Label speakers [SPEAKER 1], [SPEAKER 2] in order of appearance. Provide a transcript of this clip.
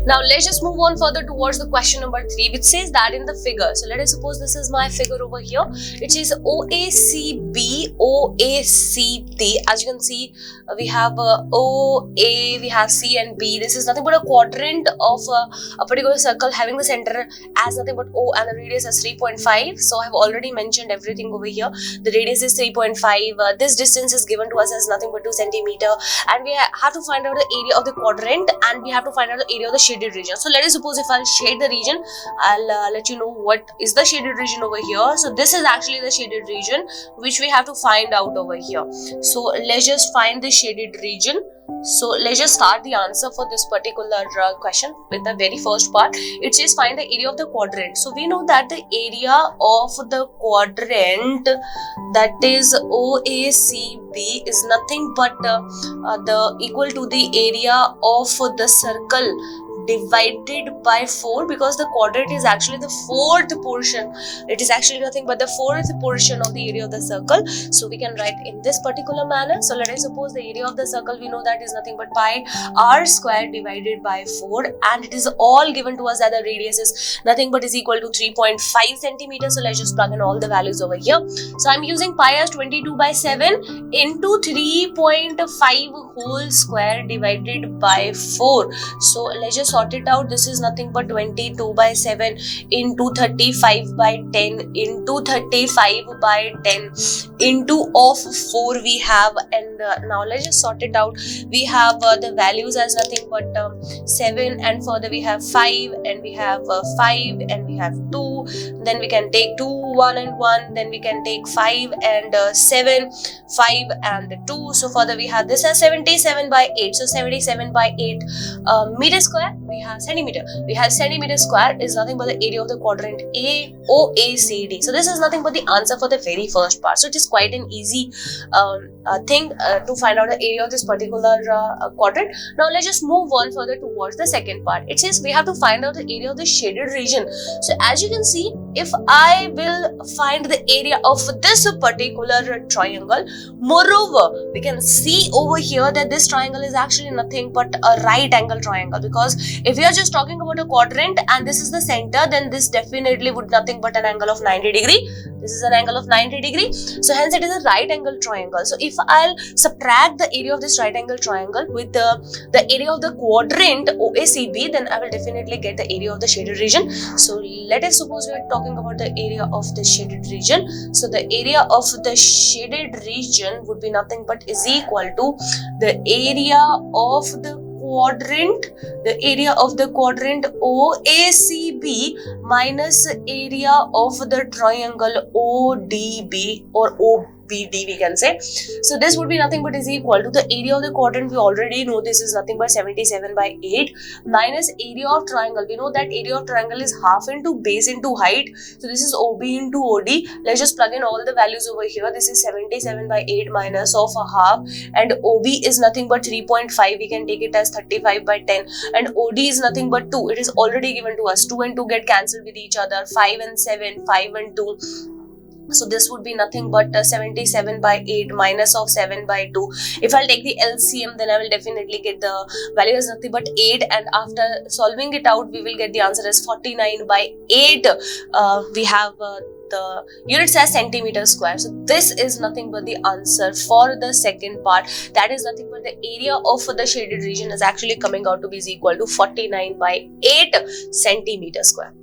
[SPEAKER 1] Now let's just move on further towards the question number 3, which says that in the figure. So let us suppose this is my figure over here. It says OACB, OACT. As you can see, we have OA, we have C and B. This is nothing but a quadrant of a particular circle having the center as nothing but O and the radius as 3.5. So I have already mentioned everything over here. The radius is 3.5. This distance is given to us as nothing but 2 centimeter, and we have to find out the area of the quadrant, and we have to find out the area of the shaded region. So let us suppose if I'll shade the region, I'll let you know what is the shaded region over here. So this is actually the shaded region which we have to find out over here. So let's just find the shaded region. So let's just start the answer for this particular question with the very first part. It says find the area of the quadrant. So we know that the area of the quadrant, that is OACB, is nothing but the equal to the area of the circle divided by 4, because the quadrant is actually the fourth portion. It is actually nothing but the fourth portion of the area of the circle. So we can write in this particular manner. So let us suppose the area of the circle, we know that is nothing but pi r square divided by 4, and it is all given to us that the radius is nothing but is equal to 3.5 centimeters. So let's just plug in all the values over here. So I'm using pi as 22 by 7 into 3.5 whole square divided by 4. So let's just sort it out. This is nothing but 22 by 7 into 35 by 10 into 35 by 10 into of 4 we have, and now let's just sort it out. We have the values as nothing but 7, and further we have 5, and we have 5, and we have 2, then we can take 2, 1 and 1, then we can take 5 and 7, 5 and 2. So further we have this as 77 by 8. So 77 by 8 meter square, we have centimeter. We have centimeter square is nothing but the area of the quadrant AOACD. So this is nothing but the answer for the very first part. So it is quite an easy thing to find out the area of this particular quadrant. Now let's just move on further towards the second part. It says we have to find out the area of the shaded region. So as you can see, if I will find the area of this particular triangle, moreover we can see over here that this triangle is actually nothing but a right angle triangle, because if we are just talking about a quadrant and this is the center, then this definitely would nothing but an angle of 90 degree. This is an angle of 90 degree. So hence it is a right angle triangle. So if I'll subtract the area of this right angle triangle with the area of the quadrant OACB, then I will definitely get the area of the shaded region. So let us suppose we are talking about the area of the shaded region. So the area of the shaded region would be nothing but is equal to the area of the quadrant, the area of the quadrant OACB minus area of the triangle ODB or OBD, we can say. So this would be nothing but is equal to the area of the quadrant. We already know this is nothing but 77 by 8 minus area of triangle. We know that area of triangle is half into base into height. So this is OB into OD. Let's just plug in all the values over here. This is 77 by 8 minus of a half, and OB is nothing but 3.5. We can take it as 35 by 10, and OD is nothing but 2. It is already given to us. 2 and 2 get cancelled with each other. 5 and 7, 5 and 2. So this would be nothing but 77 by 8 minus of 7 by 2. If I'll take the LCM, then I will definitely get the value as nothing but 8, and after solving it out, we will get the answer as 49 by 8. We have the units as centimeter square. So this is nothing but the answer for the second part. That is nothing but the area of the shaded region is actually coming out to be equal to 49 by 8 centimeter square.